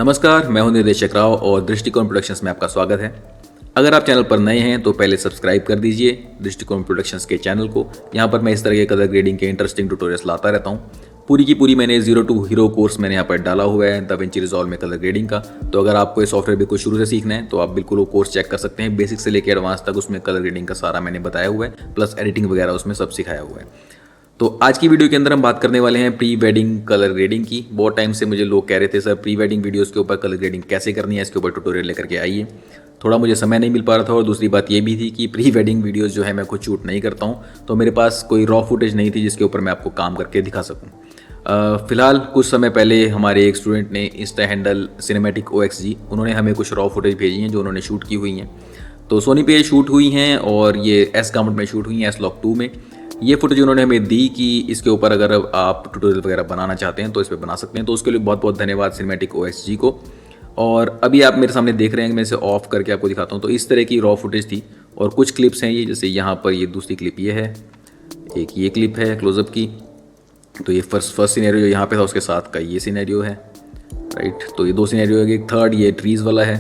नमस्कार, मैं हूं निर्देशक राव और दृष्टिकोण प्रोडक्शंस में आपका स्वागत है। अगर आप चैनल पर नए हैं तो पहले सब्सक्राइब कर दीजिए दृष्टिकोण प्रोडक्शंस के चैनल को। यहाँ पर मैं इस तरह के कलर ग्रेडिंग के इंटरेस्टिंग ट्यूटोरियल्स लाता रहता हूँ। पूरी की पूरी मैंने 0 to हीरो कोर्स मैंने यहाँ पर डाला हुआ है दाविंची रिजॉल्व में कलर ग्रेडिंग का। तो अगर आपको ये सॉफ्टवेयर बिल्कुल शुरू से सीखना है तो आप बिल्कुल वो कोर्स चेक कर सकते हैं। बेसिक से लेकर एडवांस तक उसमें कलर ग्रेडिंग का सारा मैंने बताया हुआ है, प्लस एडिटिंग वगैरह उसमें सब सिखाया हुआ है। तो आज की वीडियो के अंदर हम बात करने वाले हैं प्री वेडिंग कलर ग्रेडिंग की। बहुत टाइम से मुझे लोग कह रहे थे सर प्री वेडिंग वीडियोस के ऊपर कलर ग्रेडिंग कैसे करनी है, इसके ऊपर ट्यूटोरियल लेकर के आइए। थोड़ा मुझे समय नहीं मिल पा रहा था और दूसरी बात ये भी थी कि प्री वेडिंग वीडियोस जो है मैं खुद शूट नहीं करता हूँ, तो मेरे पास कोई रॉ फुटेज नहीं थी जिसके ऊपर मैं आपको काम करके दिखा सकूँ। फिलहाल कुछ समय पहले हमारे एक स्टूडेंट ने इंस्टा हैंडल सिनेमैटिक OXG, उन्होंने हमें कुछ रॉ फुटेज भेजी हैं जो उन्होंने शूट की हुई हैं। तो सोनी पे शूट हुई हैं और ये S गाउंट में शूट हुई हैं, S-Log2 में। ये फुटेज उन्होंने हमें दी कि इसके ऊपर अगर आप ट्यूटोरियल वगैरह बनाना चाहते हैं तो इस पर बना सकते हैं। तो उसके लिए बहुत बहुत धन्यवाद सिनेमैटिक OXG को। और अभी आप मेरे सामने देख रहे हैं कि मैं इसे ऑफ करके आपको दिखाता हूँ। तो इस तरह की रॉ फुटेज थी और कुछ क्लिप्स हैं ये, जैसे यहाँ पर ये दूसरी क्लिप ये है, एक ये क्लिप है क्लोजअप की। तो ये फर्स्ट सिनेरियो यहाँ पे था, उसके साथ का ये सिनेरियो है, राइट। तो ये दो सिनेरियो है, एक थर्ड ये ट्रीज़ वाला है।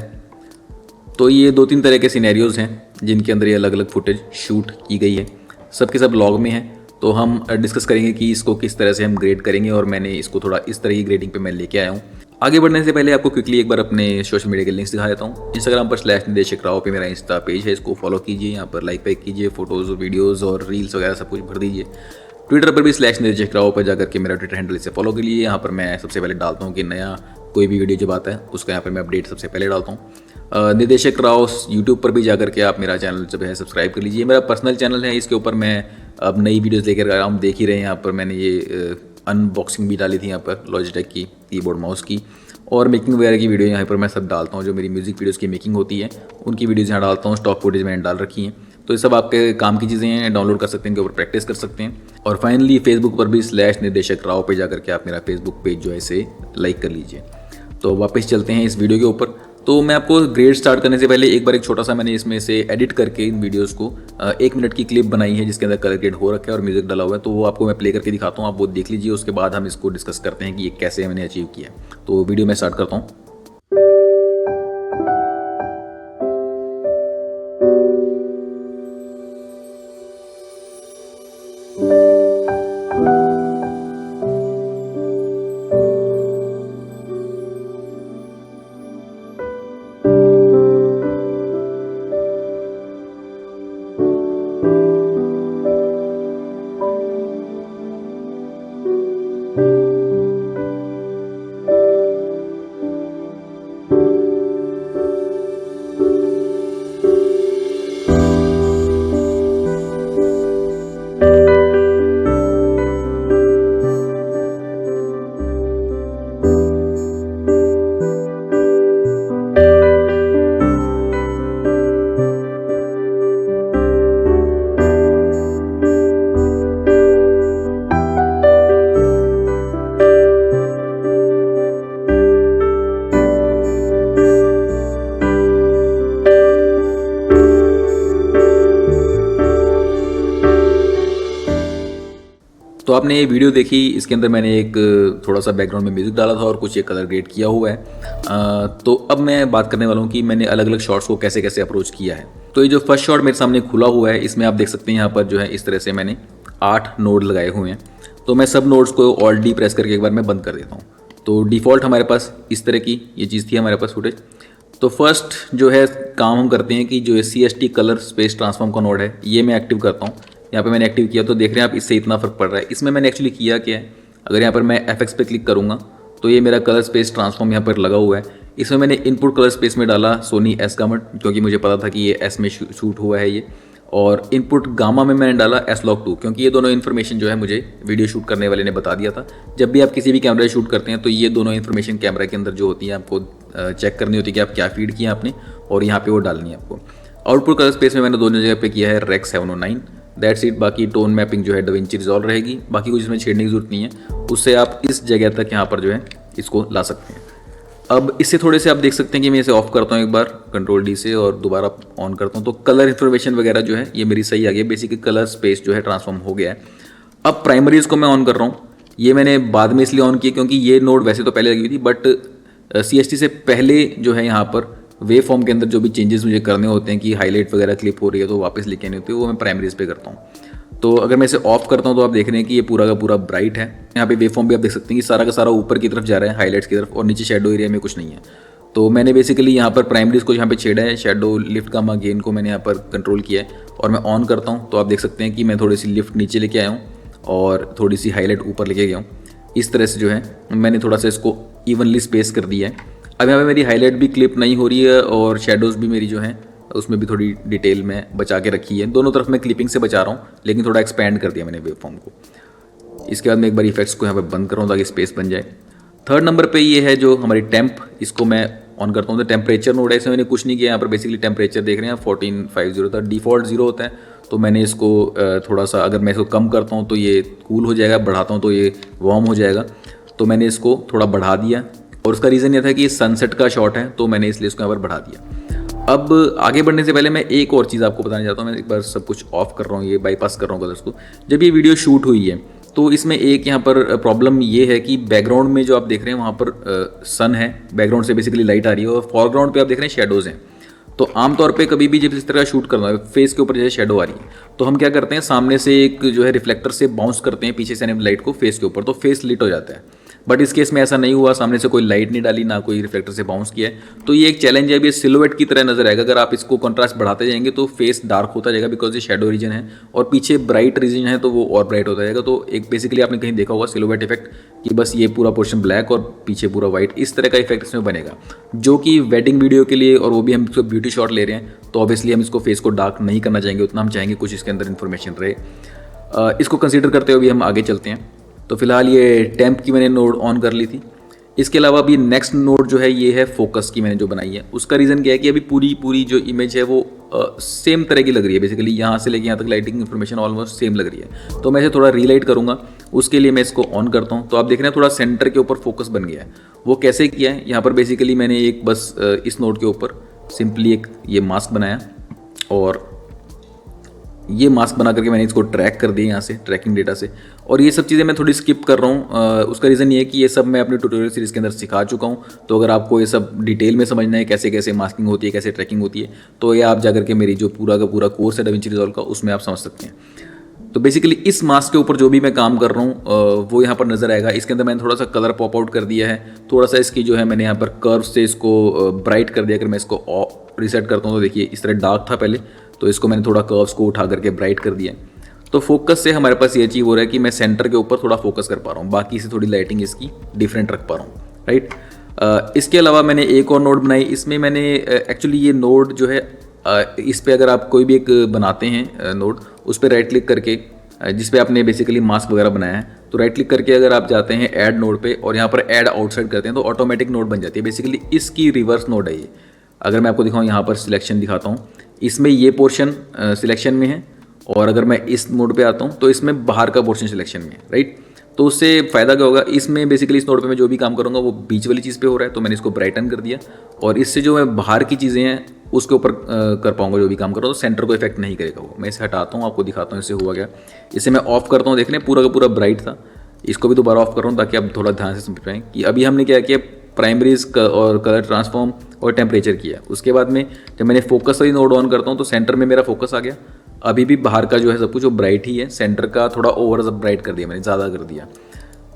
तो ये 2-3 तरह के सिनेरियोज़ हैं जिनके अंदर ये अलग अलग फुटेज शूट की गई है, सबके सब लॉग में है। तो हम डिस्कस करेंगे कि इसको किस तरह से हम ग्रेड करेंगे और मैंने इसको थोड़ा इस तरह की ग्रेडिंग पे मैं लेके आया हूँ। आगे बढ़ने से पहले आपको क्विकली एक बार अपने सोशल मीडिया के लिंक्स दिखा देता हूँ। इंस्टाग्राम पर /निर्देशक राव पे मेरा इंस्टा पेज है, इसको फॉलो कीजिए। यहाँ पर लाइक पैक कीजिए, फोटोज़ वीडियोज़ और रील्स वगैरह सब कुछ भर दीजिए। ट्विटर पर भी /निर्देशक राव पर जाकर के मेरा ट्विटर हैंडल इसे फॉलो के लिए। यहाँ पर मैं सबसे पहले डालता हूँ कि नया कोई भी वीडियो जब आता है उसका यहाँ पर मैं अपडेट सबसे पहले डालता हूँ। निर्देशक राव यूट्यूब पर भी जाकर के आप मेरा चैनल जो है सब्सक्राइब कर लीजिए। मेरा पर्सनल चैनल है, इसके ऊपर मैं अब नई वीडियोस लेकर आ रहा हूँ, देख ही रहे हैं। यहाँ पर मैंने ये अनबॉक्सिंग भी डाली थी यहाँ पर लॉजिटेक की कीबोर्ड माउस की, और मेकिंग वगैरह की वीडियो यहाँ पर मैं सब डालता हूँ। जो मेरी म्यूज़िक वीडियोज़ की मेकिंग होती है उनकी वीडियोज़ यहाँ डालता हूँ। स्टॉक फुटेज मैंने डाल रखी हैं। तो ये सब आपके काम की चीज़ें हैं, डाउनलोड कर सकते हैं, इनके ऊपर प्रैक्टिस कर सकते हैं। और फाइनली फेसबुक पर भी /निर्देशक राव पे जाकर के आप मेरा फेसबुक पेज जो है इसे लाइक कर लीजिए। तो वापस चलते हैं इस वीडियो के ऊपर। तो मैं आपको ग्रेड स्टार्ट करने से पहले एक बार एक छोटा सा मैंने इसमें से एडिट करके इन वीडियोस को 1 मिनट की क्लिप बनाई है जिसके अंदर कलर ग्रेड हो रखा है और म्यूजिक डाला हुआ है। तो वो आपको मैं प्ले करके दिखाता हूँ, आप वो देख लीजिए। उसके बाद हम इसको डिस्कस करते हैं कि ये कैसे मैंने अचीव किया। तो वीडियो मैं स्टार्ट करता हूँ। तो आपने ये वीडियो देखी, इसके अंदर मैंने एक थोड़ा सा बैकग्राउंड में म्यूज़िक डाला था और कुछ ये कलर ग्रेड किया हुआ है। तो अब मैं बात करने वाला हूँ कि मैंने अलग अलग शॉट्स को कैसे कैसे अप्रोच किया है। तो ये जो फर्स्ट शॉट मेरे सामने खुला हुआ है, इसमें आप देख सकते हैं यहाँ पर जो है इस तरह से मैंने 8 नोड लगाए हुए हैं। तो मैं सब नोड्स को Alt+D प्रेस करके एक बार मैं बंद कर देता हूँ। तो डिफ़ॉल्ट हमारे पास इस तरह की ये चीज़ थी हमारे पास फुटेज। तो फर्स्ट जो है काम हम करते हैं कि जो ये CST कलर स्पेस ट्रांसफॉर्म का नोड है ये मैं एक्टिव करता हूँ। यहाँ पे मैंने एक्टिव किया तो देख रहे हैं आप, इससे इतना फ़र्क पड़ रहा है। इसमें मैंने एक्चुअली किया क्या है, अगर यहाँ पर मैं FX पे क्लिक करूँगा तो ये मेरा कलर स्पेस ट्रांसफॉर्म यहाँ पर लगा हुआ है। इसमें मैंने इनपुट कलर स्पेस में डाला सोनी S गामा, क्योंकि मुझे पता था कि ये S में शूट हुआ है ये। और इनपुट गामा में मैंने डाला S-Log2, क्योंकि ये दोनों इन्फॉर्मेशन जो है मुझे वीडियो शूट करने वाले ने बता दिया था। जब भी आप किसी भी कैमरा शूट करते हैं तो ये दोनों इन्फॉर्मेशन कैमरा के अंदर जो होती है आपको चेक करनी होती है कि आप क्या फीड किया आपने, और यहाँ पे वो डालनी है आपको। आउटपुट कलर स्पेस में मैंने दोनों जगह पे किया है Rec 709, दैट्स इट। बाकी टोन मैपिंग जो है दाविंची रिजॉल्व रहेगी, बाकी कुछ इसमें छेड़ने की जरूरत नहीं है। उससे आप इस जगह तक यहाँ पर जो है इसको ला सकते हैं। अब इससे थोड़े से आप देख सकते हैं कि मैं इसे ऑफ करता हूँ एक बार Ctrl+D से और दोबारा ऑन करता हूँ, तो कलर इन्फॉर्मेशन वगैरह जो है ये मेरी सही आ गई। बेसिकली कलर स्पेस जो है ट्रांसफॉर्म हो गया है। अब प्राइमरीज को मैं ऑन कर रहा हूँ। ये मैंने बाद में इसलिए ऑन किया क्योंकि ये नोड वैसे तो पहले लगी हुई थी, बट CST से पहले जो है यहाँ पर वेव फॉर्म के अंदर जो भी चेंजेस मुझे करने होते हैं कि हाईलाइट वगैरह क्लिप हो रही है तो वापस लेके आनी होती है, वो मैं प्राइमरीज पे करता हूँ। तो अगर मैं इसे ऑफ करता हूँ तो आप देख रहे हैं कि ये पूरा का पूरा ब्राइट है। यहाँ पे वेव फॉर्म भी आप देख सकते हैं कि सारा का सारा ऊपर की तरफ जा रहा है, हाईलाइट्स की तरफ, और नीचे शेडो एरिया में कुछ नहीं है। तो मैंने बेसिकली यहाँ पर प्राइमरीज को यहाँ पे छेड़ा है, शेडो लिफ्ट गामा गेन को मैंने यहाँ पर कंट्रोल किया है और मैं ऑन करता हूँ तो आप देख सकते हैं कि मैं थोड़ी सी लिफ्ट नीचे लेके आया हूँ और थोड़ी सी हाईलाइट ऊपर लेके गया हूँ। इस तरह से जो है मैंने थोड़ा सा इसको इवनली स्पेस कर दिया है। अब यहाँ पे मेरी हाईलाइट भी क्लिप नहीं हो रही है और शेडोज़ भी मेरी जो है उसमें भी थोड़ी डिटेल में बचा के रखी है। दोनों तरफ मैं क्लिपिंग से बचा रहा हूँ, लेकिन थोड़ा एक्सपैंड कर दिया मैंने वेव फॉर्म को। इसके बाद मैं एक बार इफेक्ट्स को यहाँ पे बंद कर रहा हूँ ताकि स्पेस बन जाए। थर्ड नंबर पे ये है जो हमारी टेम्प, इसको मैं ऑन करता हूँ। तो टेम्परेचर नोड है, इसमें मैंने कुछ नहीं किया। यहाँ पर बेसिकली टेम्परेचर देख रहे हैं 1450 था, डिफ़ॉल्ट 0 होता है। तो मैंने इसको थोड़ा सा, अगर मैं इसको कम करता हूँ तो ये कूल हो जाएगा, बढ़ाता हूँ तो ये वार्म हो जाएगा। तो मैंने इसको थोड़ा बढ़ा दिया और उसका रीज़न ये था कि सनसेट का शॉट है तो मैंने इसलिए इसको यहाँ पर बढ़ा दिया। अब आगे बढ़ने से पहले मैं एक और चीज़ आपको बताना चाहता हूँ। मैं एक बार सब कुछ ऑफ कर रहा हूँ, ये बाईपास कर रहा हूँ कलर्स को। जब ये वीडियो शूट हुई है तो इसमें एक यहाँ पर प्रॉब्लम ये है कि बैकग्राउंड में जो आप देख रहे हैं वहाँ पर सन है, बैकग्राउंड से बेसिकली लाइट आ रही है, और फॉरग्राउंड पे आप देख रहे हैं शेडोज़ हैं। तो आमतौर पे कभी भी जब इस तरह का शूट करना है, फेस के ऊपर जैसे शेडो आ रही है, तो हम क्या करते हैं, सामने से एक जो है रिफ्लेक्टर से बाउंस करते हैं पीछे से लाइट को फेस के ऊपर, तो फेस लिट हो जाता है। बट इस केस में ऐसा नहीं हुआ, सामने से कोई लाइट नहीं डाली, ना कोई रिफ्लेक्टर से बाउंस किया है। तो ये एक चैलेंज है, ये सिलुएट की तरह नजर आएगा। अगर आप इसको कंट्रास्ट बढ़ाते जाएंगे तो फेस डार्क होता जाएगा, बिकॉज ये शेडो रीजन है, और पीछे ब्राइट रीजन है तो वो और ब्राइट होता जाएगा। तो एक बेसिकली आपने कहीं देखा होगा सिलुएट इफेक्ट कि बस ये पूरा पोर्शन ब्लैक और पीछे पूरा व्हाइट, इस तरह का इफेक्ट इसमें बनेगा, जो कि वेडिंग वीडियो के लिए, और वो भी हम इसको ब्यूटी शॉट ले रहे हैं तो ऑब्वियसली हम इसको फेस को डार्क नहीं करना चाहेंगे उतना, हम चाहेंगे कुछ इसके अंदर इन्फॉर्मेशन रहे। इसको कंसीडर करते हुए भी हम आगे चलते हैं। तो फिलहाल ये टेम्प की मैंने नोड ऑन कर ली थी। इसके अलावा अभी नेक्स्ट नोड जो है ये है फोकस की, मैंने जो बनाई है। उसका रीज़न क्या है कि अभी पूरी जो इमेज है वो सेम तरह की लग रही है। बेसिकली यहाँ से लेके यहाँ तक लाइटिंग इन्फॉर्मेशन ऑलमोस्ट सेम लग रही है। तो मैं इसे थोड़ा रीलाइट करूँगा, उसके लिए मैं इसको ऑन करता हूँ। तो आप देख रहे हैं थोड़ा सेंटर के ऊपर फोकस बन गया है। वो कैसे किया है, यहाँ पर बेसिकली मैंने एक बस इस नोड के ऊपर सिंपली एक ये मास्क बनाया, और ये मास्क बना करके मैंने इसको ट्रैक कर दिया यहाँ से ट्रैकिंग डेटा से। और ये सब चीज़ें मैं थोड़ी स्किप कर रहा हूँ। उसका रीज़न ये है कि ये सब मैं अपने ट्यूटोरियल सीरीज़ के अंदर सिखा चुका हूँ। तो अगर आपको ये सब डिटेल में समझना है कैसे कैसे मास्किंग होती है, कैसे ट्रैकिंग होती है, तो ये आप जाकर के मेरी जो पूरा का पूरा कोर्स है डाविंची रिजॉल्व का, उसमें आप समझ सकते हैं। तो बेसिकली इस मास्क के ऊपर जो भी मैं काम कर रहा हूँ वो यहाँ पर नज़र आएगा। इसके अंदर मैंने थोड़ा सा कलर पॉप आउट कर दिया है, थोड़ा सा इसकी जो है मैंने यहाँ पर कर्व से इसको ब्राइट कर दिया। अगर मैं इसको रीसेट करता हूँ तो देखिए इस तरह डार्क था पहले, तो इसको मैंने थोड़ा कर्व्स को उठा करके ब्राइट कर दिया। तो फोकस से हमारे पास ये अचीव हो रहा है कि मैं सेंटर के ऊपर थोड़ा फोकस कर पा रहा हूँ, बाकी से थोड़ी लाइटिंग इसकी डिफरेंट रख पा रहा हूँ, राइट। इसके अलावा मैंने एक और नोड बनाई। इसमें मैंने एक्चुअली ये नोड जो है इस पर अगर आप कोई भी एक बनाते हैं नोड, उस पर राइट क्लिक करके, जिस पे आपने बेसिकली मास्क वगैरह बनाया है, तो राइट क्लिक करके अगर आप जाते हैं ऐड नोड पे और यहाँ पर ऐड आउटसाइड करते हैं तो ऑटोमेटिक नोड बन जाती है। बेसिकली इसकी रिवर्स नोड है ये। अगर मैं आपको दिखाऊँ, यहाँ पर सिलेक्शन दिखाता हूँ, इसमें ये पोर्शन सिलेक्शन में है, और अगर मैं इस नोड पे आता हूँ तो इसमें बाहर का पोर्शन सिलेक्शन में है, राइट। तो उससे फ़ायदा क्या होगा, इसमें बेसिकली इस नोड पे मैं जो भी काम करूँगा वो बीच वाली चीज़ पे हो रहा है, तो मैंने इसको ब्राइटन कर दिया, और इससे जो मैं बाहर की चीज़ें हैं उसके ऊपर कर पाऊंगा जो भी काम कर रहा हूँ, तो सेंटर को इफेक्ट नहीं करेगा वो। मैं इसे हटाता हूँ, आपको दिखाता हूँ इससे हुआ क्या। इसे मैं ऑफ करता हूँ, देख रहे हैं पूरा का पूरा ब्राइट था। इसको भी दोबारा ऑफ कर रहा हूँ ताकि आप थोड़ा ध्यान से समझ पाएँ कि अभी हमने क्या किया, प्राइमरीज और कलर ट्रांसफॉर्म और टेम्परेचर किया। उसके बाद में जब मैंने फोकस वाली नोड ऑन करता हूँ तो सेंटर में मेरा फोकस आ गया। अभी भी बाहर का जो है सब कुछ वो ब्राइट ही है, सेंटर का थोड़ा ओवर ब्राइट कर दिया मैंने, ज़्यादा कर दिया।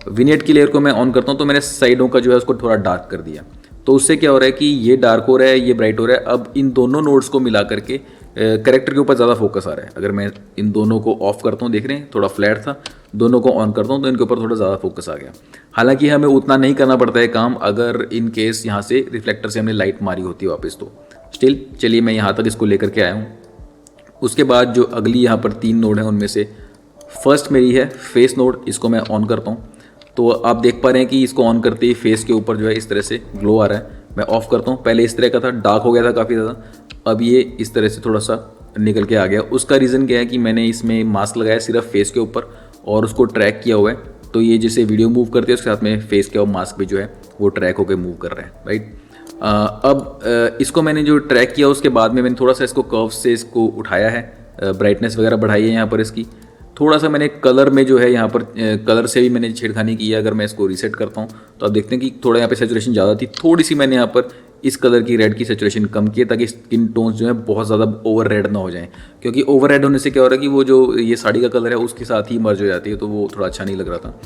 विनेट की लेयर को मैं ऑन करता हूँ तो मैंने साइडों का जो है उसको थोड़ा डार्क कर दिया। तो उससे क्या हो रहा है कि ये डार्क हो रहा है, ये ब्राइट हो रहा है। अब इन दोनों नोड्स को मिला करके कैरेक्टर के ऊपर ज़्यादा फोकस आ रहा है। अगर मैं इन दोनों को ऑफ करता हूँ, देख रहे हैं थोड़ा फ्लैट था, दोनों को ऑन करता हूँ तो इनके ऊपर थोड़ा ज़्यादा फोकस आ गया। हालांकि हमें उतना नहीं करना पड़ता है काम अगर इन केस यहाँ से रिफ्लेक्टर से हमने लाइट मारी होती है वापस। तो स्टिल चलिए मैं यहाँ तक इसको लेकर के आया हूँ। उसके बाद जो अगली यहाँ पर 3 नोड हैं उनमें से फर्स्ट मेरी है फेस नोड। इसको मैं ऑन करता हूँ तो आप देख पा रहे हैं कि इसको ऑन करते ही फेस के ऊपर जो है इस तरह से ग्लो आ रहा है। मैं ऑफ़ करता हूँ, पहले इस तरह का था, डार्क हो गया था काफ़ी ज़्यादा, अब ये इस तरह से थोड़ा सा निकल के आ गया। उसका रीज़न क्या है कि मैंने इसमें मास्क लगाया सिर्फ फेस के ऊपर और उसको ट्रैक किया हुआ है। तो ये जैसे वीडियो मूव करती है उसके साथ में फेस के और मास्क भी जो है वो ट्रैक होकर मूव कर रहा है, राइट। अब इसको मैंने जो ट्रैक किया उसके बाद में मैंने थोड़ा सा इसको कर्व से इसको उठाया है, ब्राइटनेस वगैरह बढ़ाई है यहाँ पर इसकी, थोड़ा सा मैंने कलर में जो है यहाँ पर कलर से भी मैंने छेड़खानी की है। अगर मैं इसको रीसेट करता हूँ तो आप देखते हैं कि थोड़ा यहाँ पे सैचुरेशन ज़्यादा थी, थोड़ी सी मैंने यहाँ पर इस कलर की रेड की सैचुरेशन कम की है ताकि स्किन टोन्स जो है बहुत ज़्यादा ओवर रेड ना हो जाएं, क्योंकि ओवर रेड होने से क्या हो रहा है कि वो जो ये साड़ी का कलर है उसके साथ ही मर्ज हो जाती है, तो वो थोड़ा अच्छा नहीं लग रहा था।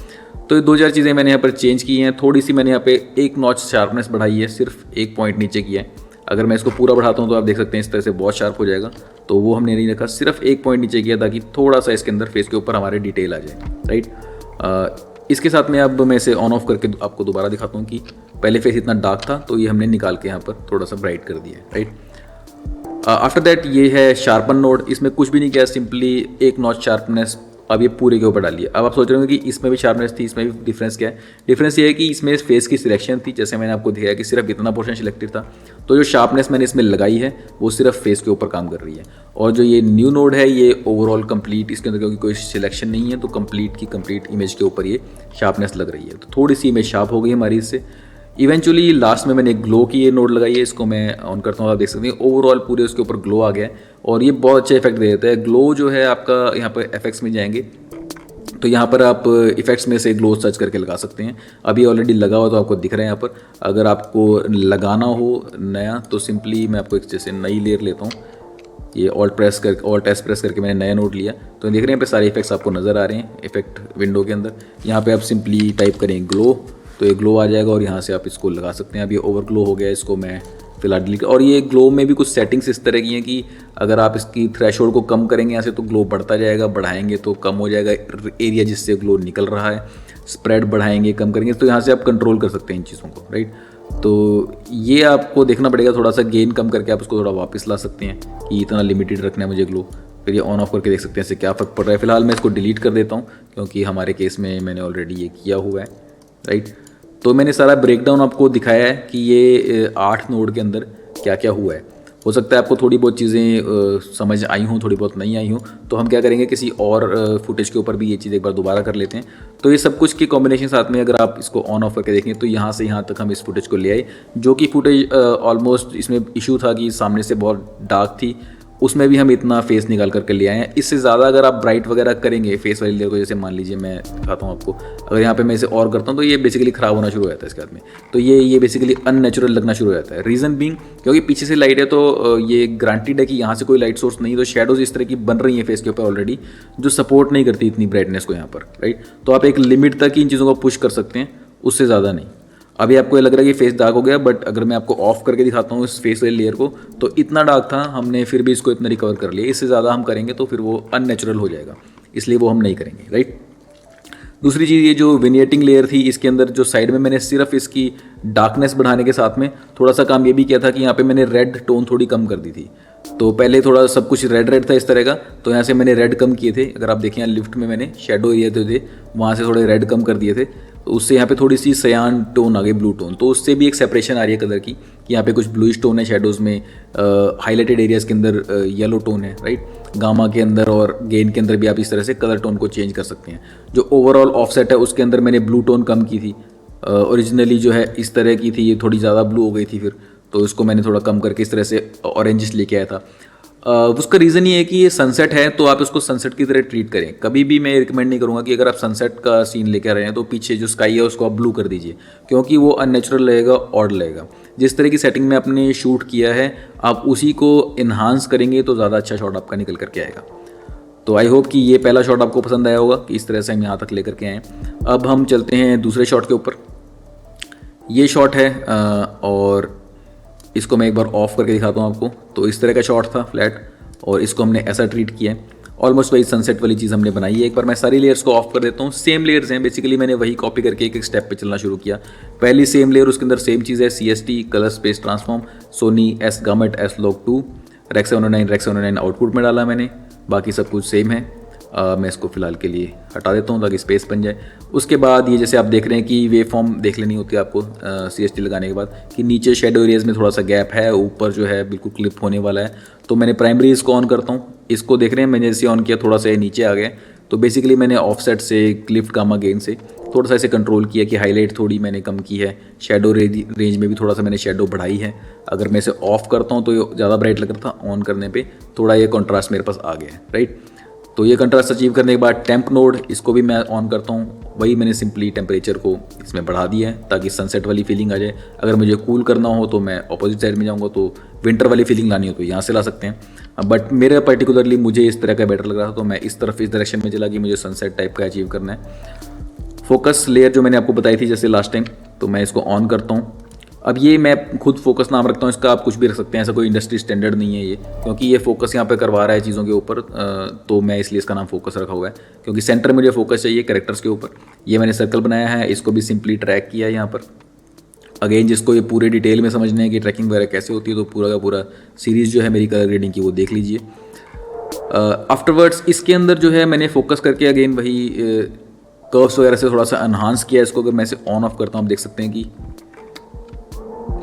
तो ये 2-4 चीज़ें मैंने यहाँ पर चेंज की हैं। थोड़ी सी मैंने यहाँ पे एक नॉच शार्पनेस बढ़ाई है, सिर्फ एक पॉइंट नीचे किया है। अगर मैं इसको पूरा बढ़ाता हूँ तो आप देख सकते हैं इस तरह से बहुत शार्प हो जाएगा, तो वो हमने नहीं रखा, सिर्फ एक पॉइंट नीचे किया ताकि थोड़ा सा इसके अंदर फेस के ऊपर हमारे डिटेल आ जाए, राइट। इसके साथ में अब मैं इसे ऑन ऑफ करके आपको दोबारा दिखाता हूँ कि पहले फेस इतना डार्क था तो ये हमने निकाल के यहाँ पर थोड़ा सा ब्राइट कर दिया है, राइट। आफ्टर दैट ये है शार्पन नोड। इसमें कुछ भी नहीं किया, सिंपली एक नॉच शार्पनेस अब ये पूरे के ऊपर डालिए। अब आप सोच रहे होंगे कि इसमें भी शार्पनेस थी, इसमें भी डिफरेंस क्या है। डिफरेंस ये है कि इसमें फेस की सिलेक्शन थी, जैसे मैंने आपको दिखाया कि सिर्फ इतना पोर्शन सिलेक्टेड था, तो जो शार्पनेस मैंने इसमें लगाई है वो सिर्फ फेस के ऊपर काम कर रही है। और जो ये न्यू नोड है ये ओवरऑल कंप्लीट, इसके अंदर क्योंकि कोई सिलेक्शन नहीं है तो कंप्लीट की कंप्लीट इमेज के ऊपर ये शार्पनेस लग रही है, तो थोड़ी सी इमेज शार्प हो गई हमारी इससे। इवेंचुअली लास्ट में मैंने ग्लो की ये नोड लगाई है, इसको मैं ऑन करता हूँ, आप देख सकते हैं ओवरऑल पूरे उसके ऊपर ग्लो आ गया है और ये बहुत अच्छा इफेक्ट दे देता है। ग्लो जो है आपका यहाँ पर इफेक्ट्स में जाएंगे तो यहाँ पर आप इफेक्ट्स में से ग्लो सर्च करके लगा सकते हैं। अभी ऑलरेडी लगा हुआ तो आपको दिख रहा है यहाँ पर। अगर आपको लगाना हो नया तो सिंपली मैं आपको एक जैसे नई लेयर लेता हूँ, ये ऑल्ट एस प्रेस करके मैंने नया नोड लिया, तो देख रहे हैं यहाँ पे सारे इफेक्ट्स आपको नज़र आ रहे हैं इफेक्ट विंडो के अंदर। यहाँ पे आप सिंपली टाइप करें ग्लो तो ये ग्लो आ जाएगा और यहाँ से आप इसको लगा सकते हैं। अब ये ओवर ग्लो हो गया, इसको मैं फिलहाल डिलीट। और ये ग्लो में भी कुछ सेटिंग्स इस तरह की हैं कि अगर आप इसकी थ्रेशोल्ड को कम करेंगे यहाँ से तो ग्लो बढ़ता जाएगा, बढ़ाएंगे तो कम हो जाएगा एरिया जिससे ग्लो निकल रहा है, स्प्रेड बढ़ाएंगे कम करेंगे, तो यहाँ से आप कंट्रोल कर सकते हैं इन चीज़ों को, राइट। तो ये आपको देखना पड़ेगा, थोड़ा सा गेन कम करके आप उसको थोड़ा वापस ला सकते हैं कि इतना लिमिटेड रखना है मुझे ग्लो। फिर ये ऑन ऑफ करके देख सकते हैं इससे क्या फ़र्क पड़ रहा है। फिलहाल मैं इसको डिलीट कर देता हूँ क्योंकि हमारे केस में मैंने ऑलरेडी ये किया हुआ है, राइट। तो मैंने सारा ब्रेकडाउन आपको दिखाया है कि ये 8 नोड के अंदर क्या क्या हुआ है। हो सकता है आपको थोड़ी बहुत चीज़ें समझ आई हों, थोड़ी बहुत नहीं आई हों, तो हम क्या करेंगे किसी और फुटेज के ऊपर भी ये चीज़ एक बार दोबारा कर लेते हैं। तो ये सब कुछ के कॉम्बिनेशन साथ में अगर आप इसको ऑन ऑफ करके देखें तो यहाँ से यहाँ तक हम इस फुटेज को ले आए, जो कि फुटेज ऑलमोस्ट इसमें इशू था कि सामने से बहुत डार्क थी, उसमें भी हम इतना फेस निकाल करके ले आए हैं। इससे ज़्यादा अगर आप ब्राइट वगैरह करेंगे फेस वाली लेयर को, जैसे मान लीजिए मैं दिखाता हूँ आपको, अगर यहाँ पे मैं इसे और करता हूँ तो ये बेसिकली ख़राब होना शुरू हो जाता है इसके बाद में, तो ये बेसिकली अननेचुरल लगना शुरू हो जाता है। रीज़न बीइंग क्योंकि पीछे से लाइट है तो ये ग्रांटेड है कि यहाँ से कोई लाइट सोर्स नहीं, तो शेडोज़ इस तरह की बन रही हैं फेस के ऊपर ऑलरेडी जो सपोर्ट नहीं करती इतनी ब्राइटनेस को यहाँ पर, राइट। तो आप एक लिमिट तक इन चीज़ों को पुश कर सकते हैं, उससे ज़्यादा नहीं। अभी आपको ये लग रहा है कि फेस डार्क हो गया, बट अगर मैं आपको ऑफ करके दिखाता हूँ इस फेस वाली लेयर को तो इतना डार्क था, हमने फिर भी इसको इतना रिकवर कर लिया। इससे ज़्यादा हम करेंगे तो फिर वो अननेचुरल हो जाएगा, इसलिए वो हम नहीं करेंगे, राइट। दूसरी चीज़ ये जो विनिएटिंग लेयर थी इसके अंदर जो साइड में मैंने सिर्फ इसकी डार्कनेस बढ़ाने के साथ में थोड़ा सा काम ये भी किया था कि यहाँ पे मैंने रेड टोन थोड़ी कम कर दी थी। तो पहले थोड़ा सब कुछ रेड रेड था इस तरह का, तो यहाँ से मैंने रेड कम किए थे। अगर आप देखें यहाँ लिफ्ट में मैंने शेडो एरिया जो थे वहाँ से थोड़े रेड कम कर दिए थे, तो उससे यहाँ पे थोड़ी सी सयान टोन आ गई, ब्लू टोन, तो उससे भी एक सेपरेशन आ रही है कलर की कि यहाँ पे कुछ ब्लूइश टोन है शेडोज़ में, हाईलाइटेड एरियाज़ के अंदर येलो टोन है, राइट। गामा के अंदर और गेन के अंदर भी आप इस तरह से कलर टोन को चेंज कर सकते हैं। जो ओवरऑल ऑफसेट है उसके अंदर मैंने ब्लू टोन कम की थी, ओरिजिनली जो है इस तरह की थी, ये थोड़ी ज़्यादा ब्लू हो गई थी फिर, तो इसको मैंने थोड़ा कम करके इस तरह से ऑरेंजिश लेके आया था। उसका रीज़न ये है कि ये सनसेट है तो आप इसको सनसेट की तरह ट्रीट करें। कभी भी मैं रिकमेंड नहीं करूँगा कि अगर आप सनसेट का सीन लेकर आ रहे हैं तो पीछे जो स्काई है उसको आप ब्लू कर दीजिए, क्योंकि वो अननेचुरल लगेगा, ऑड लगेगा। जिस तरह की सेटिंग में आपने शूट किया है आप उसी को इन्हांस करेंगे तो ज़्यादा अच्छा शॉट आपका निकल करके आएगा। तो आई होप कि ये पहला शॉट आपको पसंद आया होगा कि इस तरह से हम यहाँ तक लेकर के आए। अब हम चलते हैं दूसरे शॉट के ऊपर। ये शॉट है और इसको मैं एक बार ऑफ करके दिखाता हूँ आपको। तो इस तरह का शॉट था फ्लैट, और इसको हमने ऐसा ट्रीट किया है, ऑलमोस्ट वही सनसेट वाली चीज़ हमने बनाई है। एक बार मैं सारी लेयर्स को ऑफ कर देता हूँ। सेम लेयर्स हैं बेसिकली, मैंने वही कॉपी करके एक एक स्टेप पे चलना शुरू किया। पहली सेम लेयर, उसके अंदर सेम चीज़ है, CST colour space transform, Sony S gamut S-Log2, rec 709 output में डाला मैंने, बाकी सब कुछ सेम है। मैं इसको फ़िलहाल के लिए हटा देता हूँ ताकि स्पेस बन जाए। उसके बाद ये जैसे आप देख रहे हैं कि वेव फॉर्म देख लेनी होती है आपको CST लगाने के बाद कि नीचे शेडो एरियाज़ में थोड़ा सा गैप है, ऊपर जो है बिल्कुल क्लिप होने वाला है। तो मैंने प्राइमरी इसको ऑन करता हूँ, इसको देख रहे हैं मैंने जैसे ऑन किया थोड़ा सा नीचे आ गया। तो बेसिकली मैंने ऑफसेट से, क्लिफ्ट गामा गेन से थोड़ा सा इसे कंट्रोल किया कि हाईलाइट थोड़ी मैंने कम की है, शेडो रेंज में भी थोड़ा सा मैंने शेडो बढ़ाई है। अगर मैं इसे ऑफ करता हूँ तो ये ज़्यादा ब्राइट लग रहा था, ऑन करने पे थोड़ा ये कॉन्ट्रास्ट मेरे पास आ गया है, राइट। तो ये कंट्रास्ट अचीव करने के बाद टेम्प नोड, इसको भी मैं ऑन करता हूँ। वही मैंने सिंपली टेम्परेचर को इसमें बढ़ा दिया है ताकि सनसेट वाली फीलिंग आ जाए। अगर मुझे कूल करना हो तो मैं अपोजिट साइड में जाऊँगा, तो विंटर वाली फीलिंग लानी हो तो यहाँ से ला सकते हैं। बट मेरे पर्टिकुलरली मुझे इस तरह का बेटर लग रहा था, तो मैं इस तरफ इस डायरेक्शन में चला कि मुझे सनसेट टाइप का अचीव करना है। फोकस लेयर जो मैंने आपको बताई थी जैसे लास्ट टाइम, तो मैं इसको ऑन करता हूँ। अब ये मैं खुद फोकस नाम रखता हूँ, इसका आप कुछ भी रख सकते हैं, ऐसा कोई इंडस्ट्री स्टैंडर्ड नहीं है ये, क्योंकि ये फोकस यहाँ पे करवा रहा है चीज़ों के ऊपर, तो मैं इसलिए इसका नाम फोकस रखा हुआ है, क्योंकि सेंटर में मुझे फोकस चाहिए कैरेक्टर्स के ऊपर। ये मैंने सर्कल बनाया है, इसको भी सिंपली ट्रैक किया है यहाँ पर। अगेन जिसको ये पूरे डिटेल में समझना है कि ट्रैकिंग वगैरह कैसे होती है, तो पूरा का पूरा सीरीज़ जो है मेरी कलर ग्रेडिंग की वो देख लीजिए। आफ्टरवर्ड्स इसके अंदर जो है मैंने फोकस करके अगेन वही कर्व्स वगैरह से थोड़ा सा एनहांस किया इसको। अगर मैं इसे ऑन ऑफ करता हूँ, आप देख सकते हैं कि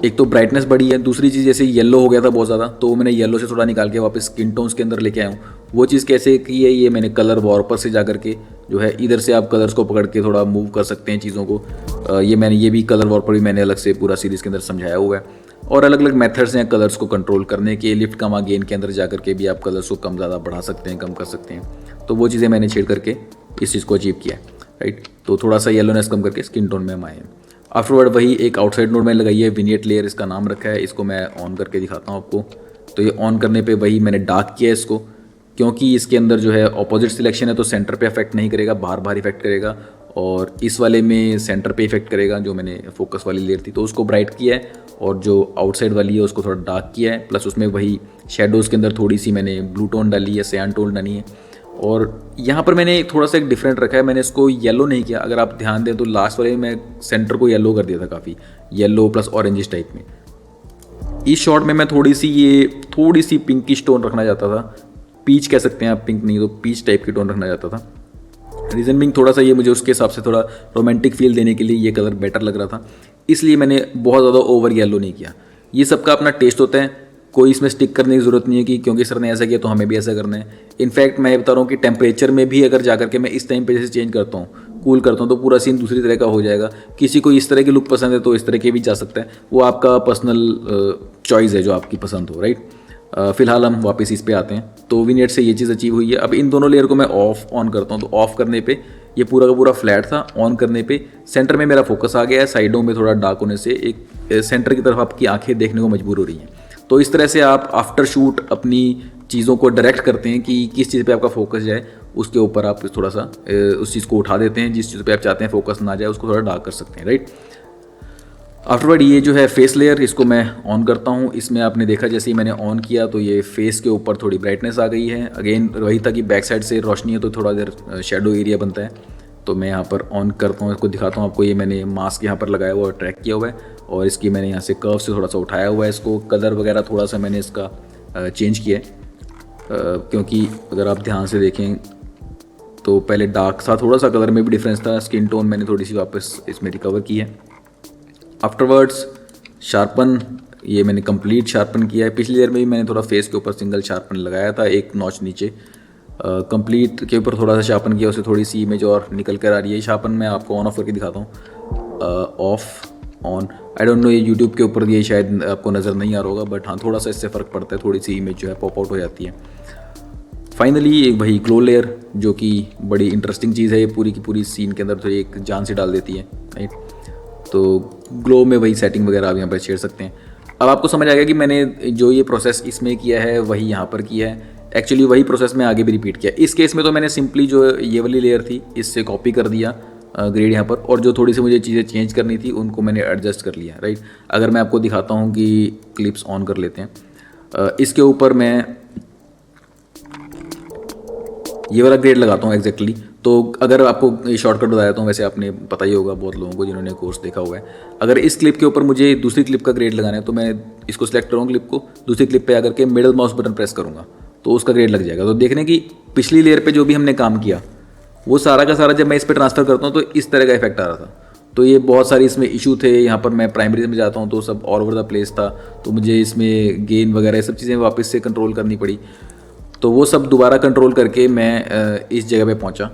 एक तो ब्राइटनेस बढ़ी है, दूसरी चीज़ जैसे येलो हो गया था बहुत ज़्यादा, तो मैंने येलो से थोड़ा निकाल के वापस स्किन टोन्स के अंदर लेके आया हूँ। वो चीज़ कैसे की है, ये मैंने कलर वॉर्पर से जा करके जो है इधर से आप कलर्स को पकड़ के थोड़ा मूव कर सकते हैं चीज़ों को। ये भी कलर वॉर्पर भी मैंने अलग से पूरा सीरीज़ के अंदर समझाया हुआ है। और अलग अलग मेथड्स हैं कलर्स को कंट्रोल करने के। लिफ्ट कमा गेन के अंदर जा करके भी आप कलर्स को कम ज़्यादा बढ़ा सकते हैं, कम कर सकते हैं। तो वो चीज़ें मैंने छेड़ करके इस चीज़ को अचीव किया है, राइट। तो थोड़ा सा येलोनेस कम करके स्किन टोन में हम आए हैं। आफ्टरवर्ड वही एक आउटसाइड नोड में लगाई है, विनियट लेयर इसका नाम रखा है। इसको मैं ऑन करके दिखाता हूँ आपको। तो ये ऑन करने पे वही मैंने डार्क किया है इसको, क्योंकि इसके अंदर जो है ऑपोजिट सिलेक्शन है, तो सेंटर पे इफेक्ट नहीं करेगा, बाहर बाहर इफेक्ट करेगा। और इस वाले में सेंटर पे इफेक्ट करेगा, जो मैंने फोकस वाली लेयर थी तो उसको ब्राइट किया है, और जो आउटसाइड वाली है उसको थोड़ा डार्क किया है। प्लस उसमें वही शेडोज़ के अंदर थोड़ी सी मैंने ब्लू टोन डाली है, सयान टोन डाली है। और यहाँ पर मैंने थोड़ा सा एक डिफरेंट रखा है, मैंने इसको येलो नहीं किया। अगर आप ध्यान दें तो लास्ट वाले में मैं सेंटर को येलो कर दिया था, काफ़ी येलो प्लस ऑरेंजिश टाइप में। इस शॉट में मैं थोड़ी सी पिंकिश टोन रखना चाहता था, पीच कह सकते हैं आप, पिंक नहीं तो पीच टाइप की टोन रखना चाहता था। रीज़न बिंग थोड़ा सा ये मुझे उसके हिसाब से थोड़ा रोमांटिक फील देने के लिए ये कलर बेटर लग रहा था, इसलिए मैंने बहुत ज़्यादा ओवर येलो नहीं किया। ये सबका अपना टेस्ट होता है, कोई इसमें स्टिक करने की ज़रूरत नहीं है कि क्योंकि सर ने ऐसा किया तो हमें भी ऐसा करना है। इनफैक्ट मैं बता रहा हूँ कि टेम्परेचर में भी अगर जाकर के मैं इस टाइम पे जैसे चेंज करता हूँ, कूल करता हूँ, तो पूरा सीन दूसरी तरह का हो जाएगा। किसी को इस तरह की लुक पसंद है तो इस तरह के भी जा सकता है, वो आपका पर्सनल चॉइस है जो आपकी पसंद हो, राइट। फिलहाल हम वापस इस पे आते हैं। तो विनियट से ये चीज़ अचीव हुई है। अब इन दोनों लेयर को मैं ऑन करता हूँ, तो ऑफ करने पे ये पूरा का पूरा फ्लैट था, ऑन करने पे सेंटर में मेरा फोकस आ गया है। साइडों में थोड़ा डार्क होने से एक सेंटर की तरफ आपकी आंखें देखने को मजबूर हो रही हैं। तो इस तरह से आप आफ्टर शूट अपनी चीज़ों को डायरेक्ट करते हैं कि किस चीज़ पे आपका फोकस जाए, उसके ऊपर आप थोड़ा सा उस चीज़ को उठा देते हैं। जिस चीज़ पे आप चाहते हैं फोकस ना जाए उसको थोड़ा डार्क कर सकते हैं, राइट। आफ्टरवर्ड ये जो है फेस लेयर, इसको मैं ऑन करता हूँ। इसमें आपने देखा जैसे ही मैंने ऑन किया तो ये फेस के ऊपर थोड़ी ब्राइटनेस आ गई है। अगेन वही था कि बैक साइड से रोशनी है तो थोड़ा देर शेडो एरिया बनता है। तो मैं यहाँ पर ऑन करता हूँ, इसको दिखाता हूँ आपको। ये मैंने मास्क यहाँ पर लगाया हुआ है, ट्रैक किया हुआ है, और इसकी मैंने यहाँ से कर्व से थोड़ा सा उठाया हुआ है। इसको कलर वगैरह थोड़ा सा मैंने इसका चेंज किया है, क्योंकि अगर आप ध्यान से देखें तो पहले डार्क था, थोड़ा सा कलर में भी डिफरेंस था। स्किन टोन मैंने थोड़ी सी वापस इसमें रिकवर की है। आफ्टरवर्ड्स शार्पन, ये मैंने कंप्लीट शार्पन किया है। पिछली लेयर में भी मैंने थोड़ा फेस के ऊपर सिंगल शार्पन लगाया था, एक नॉच नीचे। कंप्लीट के ऊपर थोड़ा सा शार्पन किया, उससे थोड़ी सी इमेज और निकल कर आ रही है। शार्पन मैं आपको ऑन ऑफ करके दिखाता हूँ, of on. I don't know ये यूट्यूब के ऊपर ये शायद आपको नज़र नहीं आ रहा होगा, बट हाँ थोड़ा सा इससे फ़र्क पड़ता है, थोड़ी सी इमेज जो है पॉप आउट हो जाती है। फाइनली एक वही ग्लो लेयर, जो कि बड़ी इंटरेस्टिंग चीज़ है, ये पूरी की पूरी सीन के अंदर तो एक जान से डाल देती है, राइट। तो ग्लो में वही सेटिंग वगैरह आप यहाँ पर छेड़ सकते हैं। अब आपको समझ आ गया कि मैंने जो ये प्रोसेस इसमें किया है वही यहाँ पर किया है। एक्चुअली वही प्रोसेस मैं आगे भी रिपीट किया। इस केस में तो मैंने सिंपली जो ये वाली लेयर थी इससे कॉपी कर दिया ग्रेड यहाँ पर, और जो थोड़ी सी मुझे चीज़ें चेंज करनी थी उनको मैंने एडजस्ट कर लिया, राइट। अगर मैं आपको दिखाता हूँ कि क्लिप्स ऑन कर लेते हैं, इसके ऊपर मैं ये वाला ग्रेड लगाता हूँ एग्जैक्टली। तो अगर आपको ये शॉर्टकट बताया तो वैसे आपने पता ही होगा बहुत लोगों को जिन्होंने कोर्स देखा हुआ है। अगर इस क्लिप के ऊपर मुझे दूसरी क्लिप का ग्रेड लगाना है तो मैं इसको सिलेक्ट करूँगा, क्लिप को दूसरी क्लिप पे आकर के मिडल माउस बटन प्रेस करूँगा तो उसका ग्रेड लग जाएगा। तो देखने की पिछली लेयर पे जो भी हमने काम किया वो सारा का सारा जब मैं इस पर ट्रांसफ़र करता हूँ तो इस तरह का इफेक्ट आ रहा था। तो ये बहुत सारी इसमें इशू थे। यहाँ पर मैं प्राइमरी में जाता हूँ तो सब ऑल ओवर द प्लेस था, तो मुझे इसमें गेन वगैरह सब चीज़ें वापस से कंट्रोल करनी पड़ी। तो वो सब दोबारा कंट्रोल करके मैं इस जगह पे पहुँचा।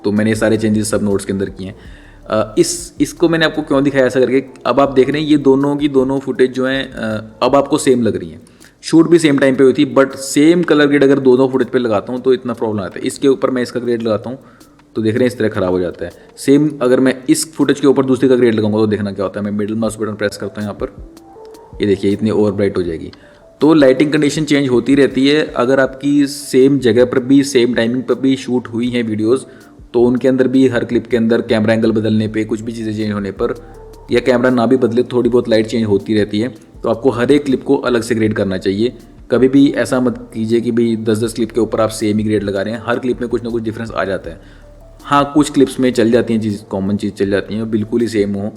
तो मैंने ये सारे चेंजेस सब नोट्स के अंदर किए हैं। इसको मैंने आपको क्यों दिखाया ऐसा करके, अब आप देख रहे हैं ये दोनों की दोनों फुटेज जो हैं अब आपको सेम लग रही हैं। शूट भी सेम टाइम पे हुई थी, बट सेम कलर ग्रेड अगर दो फुटेज पे लगाता हूँ तो इतना प्रॉब्लम आता है। इसके ऊपर मैं इसका ग्रेड लगाता हूँ तो देख रहे हैं इस तरह ख़राब हो जाता है। सेम अगर मैं इस फुटेज के ऊपर दूसरे का ग्रेड लगाऊंगा तो देखना क्या होता है। मैं मिडिल माउस बटन प्रेस करता हूँ यहाँ पर, ये देखिए इतनी ओवर ब्राइट हो जाएगी। तो लाइटिंग कंडीशन चेंज होती रहती है। अगर आपकी सेम जगह पर भी सेम टाइमिंग पर भी शूट हुई हैं वीडियोज़, तो उनके अंदर भी हर क्लिप के अंदर कैमरा एंगल बदलने पे, कुछ भी चीज़ें चेंज होने पर, या कैमरा ना भी बदले थोड़ी बहुत लाइट चेंज होती रहती है। तो आपको हर एक क्लिप को अलग से ग्रेड करना चाहिए। कभी भी ऐसा मत कीजिए कि भाई 10-10 क्लिप के ऊपर आप सेम ही ग्रेड लगा रहे हैं। हर क्लिप में कुछ ना कुछ डिफरेंस आ जाता है। हाँ, कुछ क्लिप्स में चल जाती हैं चीज़, कॉमन चीज़ चल जाती हैं, बिल्कुल ही सेम हो,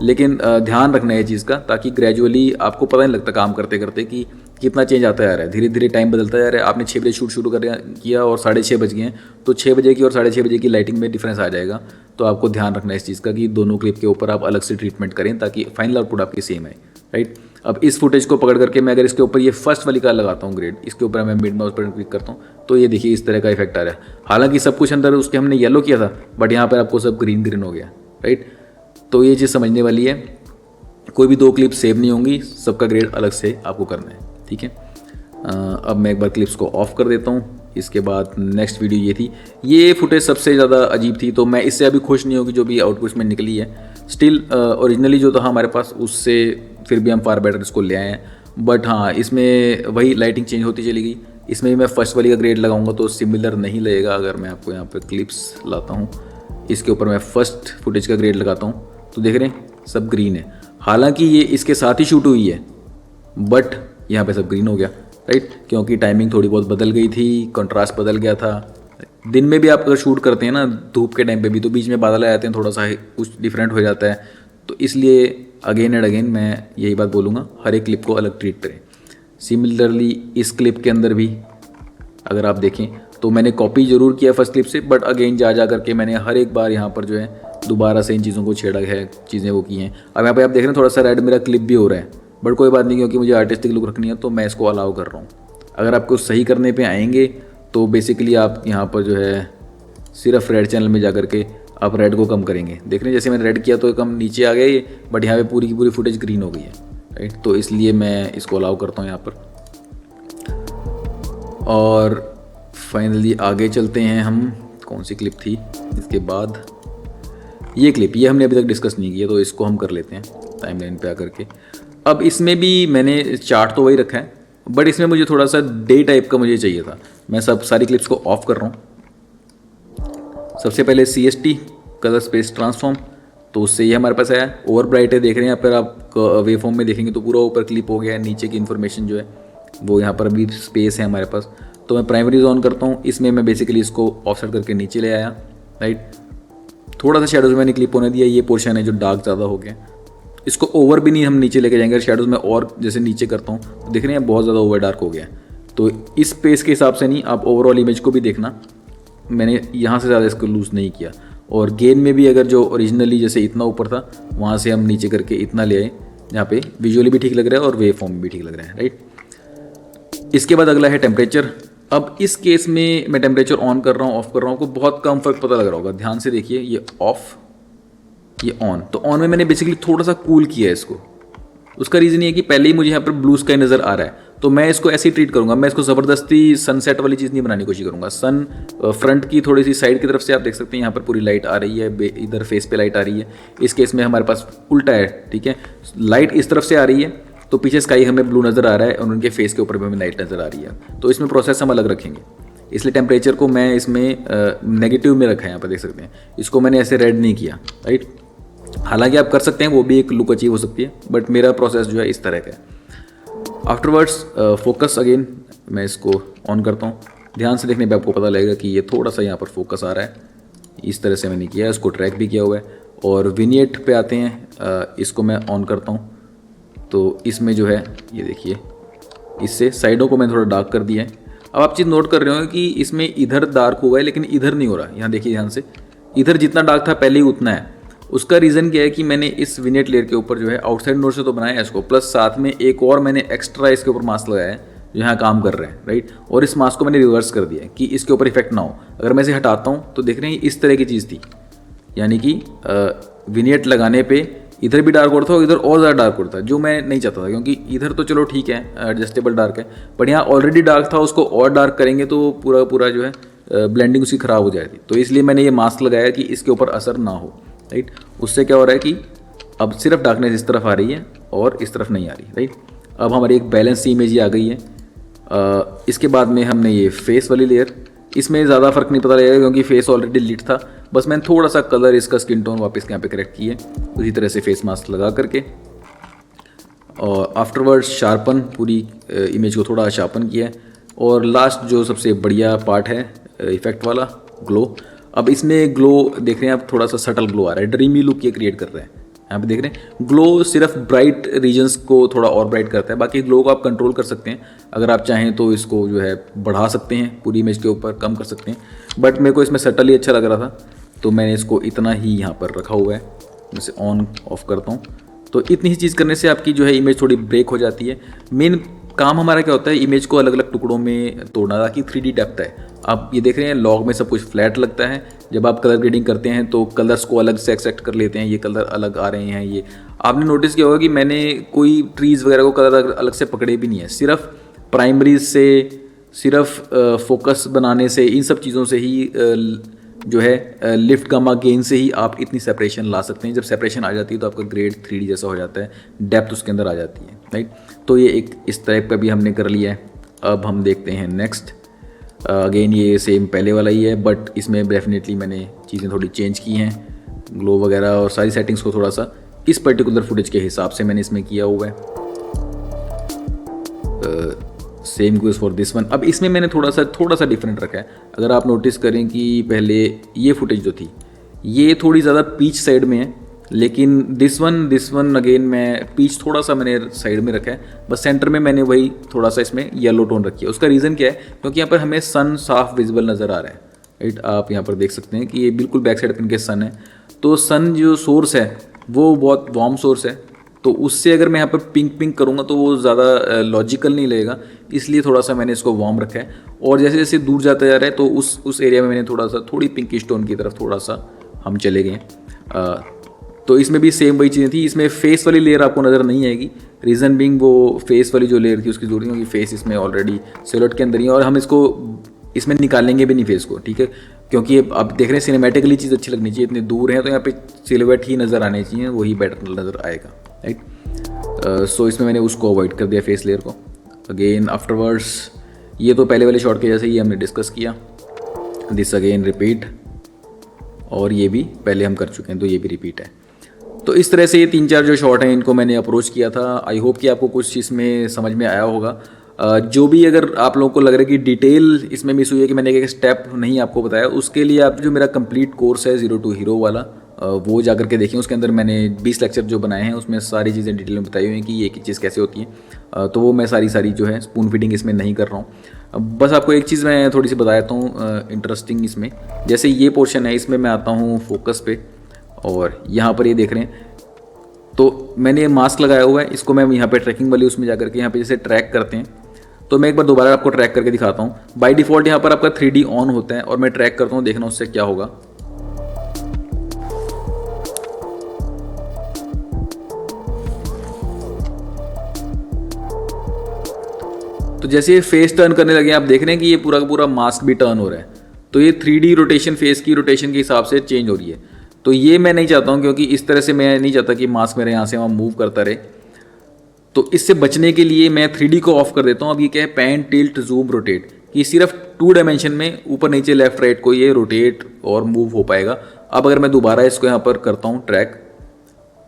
लेकिन ध्यान रखना है चीज़ का, ताकि ग्रेजुअली आपको पता नहीं लगता काम करते करते कि कितना चेंज आता जा रहा है। धीरे धीरे टाइम बदलता जा रहा है। आपने 6 बजे शूट शुरू किया और 6:30 बज गए हैं, तो 6 बजे की और 6:30 बजे की लाइटिंग में डिफरेंस आ जाएगा। तो आपको ध्यान रखना है इस चीज़ का कि दोनों क्लिप के ऊपर आप अलग से ट्रीटमेंट करें ताकि फाइनल आउटपुट आपकी सेम है, राइट। अब इस फुटेज को पकड़ करके मैं अगर इसके ऊपर ये फर्स्ट वाली का लगाता हूँ ग्रेड, इसके ऊपर मैं मिड माउस बटन क्लिक करता हूँ तो ये देखिए इस तरह का इफेक्ट आ रहा है। हालांकि सब कुछ अंदर उसके हमने येलो किया था, बट यहाँ पर आपको सब ग्रीन ग्रीन हो गया, राइट। तो ये चीज़ समझने वाली है। कोई भी दो क्लिप सेव नहीं होंगी, सबका ग्रेड अलग से आपको करना है, ठीक है। अब मैं एक बार क्लिप्स को ऑफ कर देता हूँ। इसके बाद नेक्स्ट वीडियो ये थी। ये फुटेज सबसे ज़्यादा अजीब थी, तो मैं इससे अभी खुश नहीं हूँ कि जो भी आउटपुट में निकली है। स्टिल ओरिजिनली जो था हमारे पास, उससे फिर भी हम फार बेटर इसको ले आए हैं। बट हाँ, इसमें वही लाइटिंग चेंज होती चली गई। इसमें भी मैं फर्स्ट वाली का ग्रेड लगाऊंगा तो सिमिलर नहीं लगेगा। अगर मैं आपको यहाँ पर क्लिप्स लाता हूँ, इसके ऊपर मैं फर्स्ट फुटेज का ग्रेड लगाता हूँ तो देख रहे हैं सब ग्रीन है। हालांकि ये इसके साथ ही शूट हुई है, बट यहाँ पे सब ग्रीन हो गया, राइट, क्योंकि टाइमिंग थोड़ी बहुत बदल गई थी, कंट्रास्ट बदल गया था। दिन में भी आप अगर शूट करते हैं ना, धूप के टाइम पे भी, तो बीच में बादल आ जाते हैं, थोड़ा सा कुछ डिफरेंट हो जाता है। तो इसलिए अगेन एंड अगेन मैं यही बात बोलूँगा, हर एक क्लिप को अलग ट्रीट करें। सिमिलरली इस क्लिप के अंदर भी अगर आप देखें तो मैंने कॉपी ज़रूर किया फर्स्ट क्लिप से, बट अगेन जा करके मैंने हर एक बार यहाँ पर जो है दोबारा से इन चीज़ों को छेड़ा है, चीज़ें वो की हैं। अब यहाँ पे आप देख रहे हैं थोड़ा सा रेड मेरा क्लिप भी हो रहा है, बट कोई बात नहीं, क्योंकि मुझे आर्टिस्टिक लुक रखनी है तो मैं इसको अलाउ कर रहा हूँ। अगर आपको सही करने पे आएंगे तो बेसिकली आप यहाँ पर जो है सिर्फ रेड चैनल में जा करके आप रेड को कम करेंगे। देख रहे हैं जैसे मैंने रेड किया तो कम नीचे आ गया ये, बट यहाँ पे पूरी की पूरी फुटेज ग्रीन हो गई है, राइट। तो इसलिए मैं इसको अलाउ करता हूँ यहाँ पर। और फाइनली आगे चलते हैं हम। कौन सी क्लिप थी इसके बाद? ये क्लिप, ये हमने अभी तक डिस्कस नहीं किया, तो इसको हम कर लेते हैं टाइमलाइन पे आकर के। अब इसमें भी मैंने चार्ट तो वही रखा है, बट इसमें मुझे थोड़ा सा डे टाइप का मुझे चाहिए था। मैं सारी क्लिप्स को ऑफ कर रहा हूँ। सबसे पहले CST कलर स्पेस ट्रांसफॉर्म, तो उससे ये हमारे पास आया। ओवर ब्राइट है, देख रहे हैं यहाँ पर आप वेव फॉर्म में देखेंगे तो पूरा ऊपर क्लिप हो गया है, नीचे की इन्फॉर्मेशन जो है वो यहाँ पर अभी स्पेस है हमारे पास। तो मैं प्राइमरी ऑन करता हूँ, इसमें मैं बेसिकली इसको ऑफसेट करके नीचे ले आया, राइट। थोड़ा सा शेडोज मैंने क्लिप होने दिया, ये पोर्शन है जो डार्क ज़्यादा हो गया। इसको ओवर भी नहीं हम नीचे लेके जाएंगे, शेडोज में और जैसे नीचे करता हूँ तो देख रहे हैं बहुत ज़्यादा ओवर डार्क हो गया। तो इस स्पेस के हिसाब से नहीं, आप ओवरऑल इमेज को भी देखना, मैंने यहाँ से ज़्यादा इसको लूज़ नहीं किया। और गेन में भी अगर जो ओरिजिनली जैसे इतना ऊपर था, वहाँ से हम नीचे करके इतना ले आए, जहाँ पे विजुअली भी ठीक लग रहा है और वेव फॉर्म में भी ठीक लग रहा है, राइट। इसके बाद अगला है टेम्परेचर। अब इस केस में मैं टेम्परेचर ऑन कर रहा हूँ, ऑफ कर रहा हूँ, आपको बहुत कम फर्क पता लग रहा होगा। ध्यान से देखिए, ये ऑफ, ये ऑन। तो ऑन में मैंने बेसिकली थोड़ा सा कूल किया है इसको। उसका रीज़न ये है कि पहले ही मुझे यहाँ पर ब्लू स्काई नज़र आ रहा है, तो मैं इसको ऐसे ही ट्रीट करूँगा। मैं इसको ज़बरदस्ती सनसेट वाली चीज़ नहीं बनाने की कोशिश करूँगा। सन फ्रंट की थोड़ी सी साइड की तरफ से आप देख सकते हैं, यहाँ पर पूरी लाइट आ रही है, इधर फेस पे लाइट आ रही है। इस केस में हमारे पास उल्टा है, ठीक है। लाइट इस तरफ से आ रही है तो पीछे स्काई हमें ब्लू नज़र आ रहा है और उनके फेस के ऊपर भी हमें लाइट नज़र आ रही है। तो इसमें प्रोसेस हम अलग रखेंगे, इसलिए टेम्परेचर को मैं इसमें नेगेटिव में रखा है। यहाँ पर देख सकते हैं, इसको मैंने ऐसे रेड नहीं किया, राइट। हालांकि आप कर सकते हैं, वो भी एक लुक अचीव हो सकती है, बट मेरा प्रोसेस जो है इस तरह का है। आफ्टरवर्ड्स फोकस, अगेन मैं इसको ऑन करता हूँ। ध्यान से देखने पे आपको पता लगेगा कि ये थोड़ा सा यहाँ पर फोकस आ रहा है, इस तरह से मैंने किया है, इसको ट्रैक भी किया हुआ है। और विनिएट पे आते हैं, इसको मैं ऑन करता हूँ तो इसमें जो है ये देखिए, इससे साइडों को मैंने थोड़ा डार्क कर दिया है। अब आप चीज़ नोट कर रहे हो कि इसमें इधर डार्क हुआ है लेकिन इधर नहीं हो रहा। यहाँ देखिए ध्यान से, इधर जितना डार्क था पहले ही उतना है। उसका रीज़न क्या है कि मैंने इस विनेट लेयर के ऊपर जो है आउटसाइड नोड से तो बनाया है इसको, प्लस साथ में एक और मैंने एक्स्ट्रा इसके ऊपर मास्क लगाया है जो यहाँ काम कर रहे हैं, राइट। और इस मास्क को मैंने रिवर्स कर दिया है कि इसके ऊपर इफेक्ट ना हो। अगर मैं इसे हटाता हूँ तो देख रहे हैं इस तरह की चीज़ थी, यानी कि विनेट लगाने पे इधर भी डार्क हो रहा था और इधर और ज़्यादा डार्क हो रहा था, जो मैं नहीं चाहता था, क्योंकि इधर तो चलो ठीक है एडजस्टेबल डार्क है, बट यहाँ ऑलरेडी डार्क था, उसको और डार्क करेंगे तो पूरा पूरा जो है ब्लेंडिंग उसकी ख़राब हो जाएगी। तो इसलिए मैंने ये मास्क लगाया कि इसके ऊपर असर ना हो, राइट। उससे क्या हो रहा है कि अब सिर्फ डार्कनेस इस तरफ आ रही है और इस तरफ नहीं आ रही, राइट। अब हमारी एक बैलेंस सी इमेज आ गई है। इसके बाद में हमने ये फेस वाली लेयर, इसमें ज़्यादा फर्क नहीं पता लगेगा क्योंकि फेस ऑलरेडी लिट था, बस मैंने थोड़ा सा कलर इसका स्किन टोन वापस यहाँ पे करेक्ट किया है उसी तरह से फेस मास्क लगा करके। और आफ्टरवर्ड्स शार्पन, पूरी इमेज को थोड़ा शार्पन किया है। और लास्ट जो सबसे बढ़िया पार्ट है इफेक्ट वाला, ग्लो। अब इसमें ग्लो देख रहे हैं आप, थोड़ा सा सटल ग्लो आ रहा है, ड्रीमी लुक ये क्रिएट कर रहे हैं। यहाँ पे देख रहे हैं ग्लो सिर्फ ब्राइट रीजन्स को थोड़ा और ब्राइट करता है, बाकी ग्लो को आप कंट्रोल कर सकते हैं। अगर आप चाहें तो इसको जो है बढ़ा सकते हैं, पूरी इमेज के ऊपर कम कर सकते हैं, बट मेरे को इसमें सटल ही अच्छा लग रहा था तो मैंने इसको इतना ही यहाँ पर रखा हुआ है। मैं इसे ऑन ऑफ करता हूँ तो इतनी ही चीज़ करने से आपकी जो है इमेज थोड़ी ब्रेक हो जाती है। मेन काम हमारा क्या होता है, इमेज को अलग अलग टुकड़ों में तोड़ना, ताकि 3D डेप्थ है। आप ये देख रहे हैं लॉग में सब कुछ फ्लैट लगता है, जब आप कलर ग्रेडिंग करते हैं तो कलर्स को अलग से एक्सेप्ट कर लेते हैं, ये कलर अलग आ रहे हैं। ये आपने नोटिस किया होगा कि मैंने कोई ट्रीज़ वगैरह को कलर अलग से पकड़े भी नहीं है, सिर्फ प्राइमरीज से, सिर्फ फोकस बनाने से, इन सब चीज़ों से ही जो है लिफ्ट गामा गेन से ही आप इतनी सेपरेशन ला सकते हैं। जब सेपरेशन आ जाती है तो आपका ग्रेड 3D जैसा हो जाता है, डेप्थ उसके अंदर आ जाती है, राइट। तो ये एक इस टाइप का भी हमने कर लिया है। अब हम देखते हैं नेक्स्ट। अगेन ये सेम पहले वाला ही है, बट इसमें डेफिनेटली मैंने चीज़ें थोड़ी चेंज की हैं, ग्लो वगैरह और सारी सेटिंग्स को थोड़ा सा इस पर्टिकुलर फुटेज के हिसाब से मैंने इसमें किया हुआ है। Same goes for this one. अब इसमें मैंने थोड़ा सा डिफरेंट रखा है। अगर आप नोटिस करें कि पहले ये फुटेज जो थी ये थोड़ी ज़्यादा पीच साइड में है, लेकिन दिस वन अगेन मैं पीच थोड़ा सा मैंने साइड में रखा है, बस सेंटर में मैंने वही थोड़ा सा इसमें येलो टोन रखी है। उसका रीज़न क्या है, क्योंकि यहाँ पर हमें सन साफ विजिबल नज़र आ रहा है, राइट। आप यहाँ पर देख सकते हैं कि ये बिल्कुल बैक साइड पर इनके सन है, तो सन जो सोर्स है वो बहुत वार्म सोर्स है, तो उससे अगर मैं यहाँ पर पिंक करूँगा तो वो ज़्यादा लॉजिकल नहीं लगेगा, इसलिए थोड़ा सा मैंने इसको वार्म रखा है। और जैसे जैसे दूर जाता जा रहा है तो उस एरिया में मैंने थोड़ी पिंकिश टोन की तरफ थोड़ा सा हम चले गए। तो इसमें भी सेम वही चीज़ें थी। इसमें फेस वाली लेयर आपको नज़र नहीं आएगी, रीज़न बिंग वो फेस वाली जो लेयर थी उसकी जरूरत नहीं, क्योंकि फेस इसमें ऑलरेडी सिलहट के अंदर ही है और हम इसको इसमें निकालेंगे भी नहीं फेस को, ठीक है। क्योंकि आप देख रहे हैं सिनेमैटिकली चीज़ अच्छी लगनी चाहिए, इतने दूर हैं तो यहाँ पे सिलहट ही नज़र आने चाहिए, वही बेटर नज़र आएगा, राइट। सो इसमें मैंने उसको अवॉइड कर दिया फेस लेयर को। अगेन आफ्टरवर्ड्स ये तो पहले वाले शॉट के जैसे ही हमने डिस्कस किया, दिस अगेन रिपीट, और ये भी पहले हम कर चुके हैं तो ये भी रिपीट है। तो इस तरह से ये 3-4 जो शॉट हैं इनको मैंने अप्रोच किया था। आई होप कि आपको कुछ इसमें समझ में आया होगा। जो भी अगर आप लोगों को लग रहा है कि डिटेल इसमें मिस हुई है कि मैंने एक स्टेप नहीं आपको बताया, उसके लिए आप जो मेरा कंप्लीट कोर्स है 0 to हीरो वाला, वो जा करके देखें। उसके अंदर मैंने 20 लेक्चर जो बनाए हैं उसमें सारी चीज़ें डिटेल में बताई हुई हैं कि ये एक चीज़ कैसे होती है। तो वो मैं सारी जो है स्पून फीडिंग इसमें नहीं कर रहा हूँ। बस आपको एक चीज़ मैं थोड़ी सी बताता हूँ इंटरेस्टिंग इसमें। जैसे ये पोर्शन है, इसमें मैं आता हूँ फोकस पे, और यहाँ पर ये देख रहे हैं तो मैंने ये मास्क लगाया हुआ है, इसको मैं यहाँ पे ट्रैकिंग वाली उसमें जाकर के यहाँ पे जैसे ट्रैक करते हैं, तो मैं एक बार दोबारा आपको ट्रैक करके दिखाता हूँ। बाय डिफ़ॉल्ट यहाँ पर आपका 3D ऑन होता है और मैं ट्रैक करता हूँ, देखना उससे क्या होगा। तो जैसे ये फेस टर्न करने लगे आप देख रहे हैं कि ये पूरा का पूरा मास्क भी टर्न हो रहा है, तो ये 3D रोटेशन फेस की रोटेशन के हिसाब से चेंज हो रही है। तो ये मैं नहीं चाहता हूँ, क्योंकि इस तरह से मैं नहीं चाहता कि मास्क मेरे यहाँ से वहाँ मूव करता रहे। तो इससे बचने के लिए मैं 3D को ऑफ कर देता हूँ। अब ये क्या है, पैन टिल्ट जूम रोटेट, कि सिर्फ 2 डायमेंशन में ऊपर नीचे लेफ्ट राइट को ये रोटेट और मूव हो पाएगा। अब अगर मैं दोबारा इसको यहाँ पर करता हूँ ट्रैक,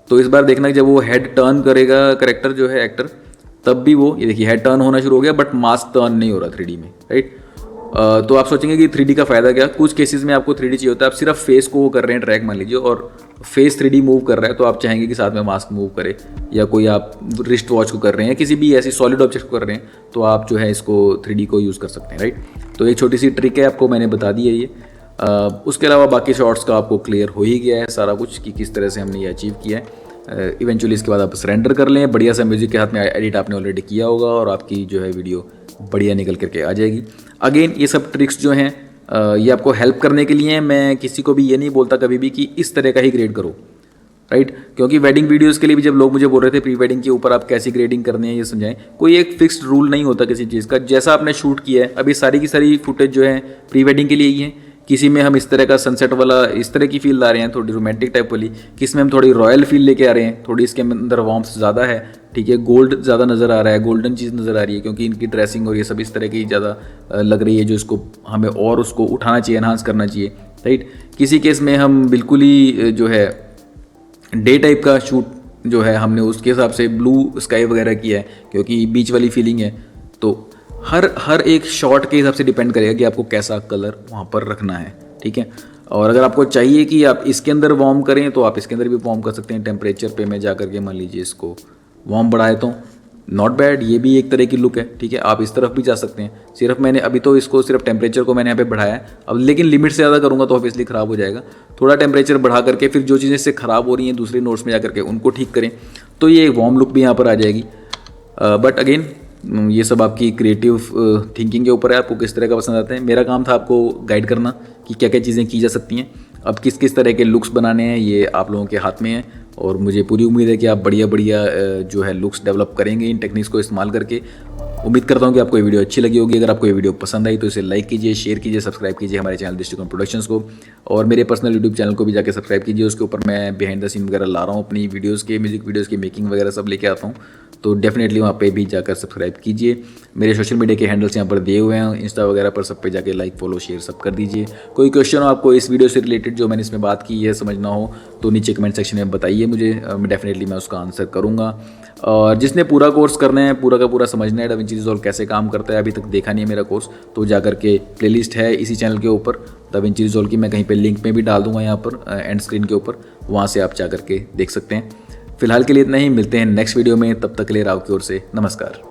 तो इस बार देखना कि जब वो हेड टर्न करेगा करेक्टर जो है एक्टर, तब भी वो ये देखिए हेड टर्न होना शुरू हो गया, बट मास्क टर्न नहीं हो रहा 3D में, राइट। तो आप सोचेंगे कि 3D का फ़ायदा क्या। कुछ केसेस में आपको 3D चाहिए होता है, आप सिर्फ फेस को वो कर रहे हैं ट्रैक मान लीजिए, और फेस 3D मूव कर रहा है, तो आप चाहेंगे कि साथ में मास्क मूव करे, या कोई आप रिस्ट वॉच को कर रहे हैं, किसी भी ऐसी सॉलिड ऑब्जेक्ट को कर रहे हैं, तो आप जो है इसको 3D को यूज़ कर सकते हैं, राइट। तो एक छोटी सी ट्रिक है, आपको मैंने बता दी है ये। उसके अलावा बाकी शॉट्स का आपको क्लियर हो ही गया है सारा कुछ कि किस तरह से हमने ये अचीव किया है। इवेंचुअली इसके बाद आप सरेंडर कर लें, बढ़िया सा म्यूजिक के हाथ में एडिट आपने ऑलरेडी किया होगा, और आपकी जो है वीडियो बढ़िया निकल करके आ जाएगी। अगेन ये सब ट्रिक्स जो हैं ये आपको हेल्प करने के लिए हैं। मैं किसी को भी ये नहीं बोलता कभी भी कि इस तरह का ही ग्रेड करो। राइट। क्योंकि वेडिंग वीडियोस के लिए भी जब लोग मुझे बोल रहे थे प्री वेडिंग के ऊपर आप कैसी ग्रेडिंग करनी है ये समझाएं, कोई एक फिक्स्ड रूल नहीं होता किसी चीज़ का। जैसा आपने शूट किया है, अभी सारी की सारी फुटेज जो है प्री वेडिंग के लिए ही है। किसी में हम इस तरह का सनसेट वाला इस तरह की फील ला रहे हैं, थोड़ी रोमांटिक टाइप वाली, किसी में हम थोड़ी रॉयल फील लेके आ रहे हैं, थोड़ी इसके अंदर वार्म्थ ज़्यादा है, ठीक है, गोल्ड ज़्यादा नज़र आ रहा है, गोल्डन चीज़ नज़र आ रही है क्योंकि इनकी ड्रेसिंग और ये सब इस तरह की ज़्यादा लग रही है जो इसको हमें और उसको उठाना चाहिए, एनहांस करना चाहिए, राइट। किसी केस में हम बिल्कुल ही जो है डे टाइप का शूट जो है हमने उसके हिसाब से ब्लू स्काई वगैरह किया है क्योंकि बीच वाली फीलिंग है। तो हर एक शॉट के हिसाब से डिपेंड करेगा कि आपको कैसा कलर वहाँ पर रखना है, ठीक है। और अगर आपको चाहिए कि आप इसके अंदर वार्म करें तो आप इसके अंदर भी वार्म कर सकते हैं। टेम्परेचर पे मैं जा करके मान लीजिए इसको वार्म बढ़ाए तो नॉट बैड, ये भी एक तरह की लुक है, ठीक है। आप इस तरफ भी जा सकते हैं। सिर्फ मैंने अभी तो इसको सिर्फ टेम्परेचर को मैंने यहाँ पे बढ़ाया है, अब लेकिन लिमिट से ज़्यादा करूँगा तो ऑब्वियसली ख़राब हो जाएगा। थोड़ा टेम्परेचर बढ़ा करके फिर जो चीज़ें इससे ख़राब हो रही हैं दूसरे नोट्स में जा करके उनको ठीक करें तो ये एक वार्म लुक भी यहाँ पर आ जाएगी। बट अगेन ये सब आपकी क्रिएटिव थिंकिंग के ऊपर है, आपको किस तरह का पसंद आता है। मेरा काम था आपको गाइड करना कि क्या क्या चीज़ें की जा सकती हैं। अब किस किस तरह के लुक्स बनाने हैं ये आप लोगों के हाथ में है और मुझे पूरी उम्मीद है कि आप बढ़िया बढ़िया जो है लुक्स डेवलप करेंगे इन टेक्निक्स को इस्तेमाल करके। उम्मीद करता हूँ कि आपको ये वीडियो अच्छी लगी होगी। अगर आपको ये वीडियो पसंद आई तो इसे लाइक कीजिए, शेयर कीजिए, सब्सक्राइब कीजिए हमारे चैनल दृष्टिकोण प्रोडक्शंस को और मेरे पर्सनल यूट्यूब चैनल को भी जाकर सब्सक्राइब कीजिए। उसके ऊपर मैं बिहाइंड द सीन वगैरह ला रहा हूँ, अपनी वीडियोज़ के म्यूजिक वीडियोज़ की मेकिंग वगैरह सब लेके आता हूँ, तो डेफिनेटली वहाँ पे भी जाकर सब्सक्राइब कीजिए। मेरे सोशल मीडिया के हैंडल्स यहाँ पर दिए हुए हैं, इंस्टा वगैरह पर सब पे जाके लाइक फॉलो शेयर सब कर दीजिए। कोई क्वेश्चन हो आपको इस वीडियो से रिलेटेड जो मैंने इसमें बात की है समझना हो तो नीचे कमेंट सेक्शन में बताइए मुझे, डेफिनेटली मैं उसका आंसर करूँगा। और जिसने पूरा कोर्स करना है, पूरा का पूरा समझना है DaVinci Resolve कैसे काम करता है, अभी तक देखा नहीं है मेरा कोर्स, तो जाकर के प्लेलिस्ट है इसी चैनल के ऊपर DaVinci Resolve की, मैं कहीं पे लिंक में भी डाल दूंगा यहाँ पर एंड स्क्रीन के ऊपर, वहाँ से आप जा करके देख सकते हैं। फिलहाल के लिए इतना ही, मिलते हैं नेक्स्ट वीडियो में, तब तक के लिए राव की ओर से नमस्कार।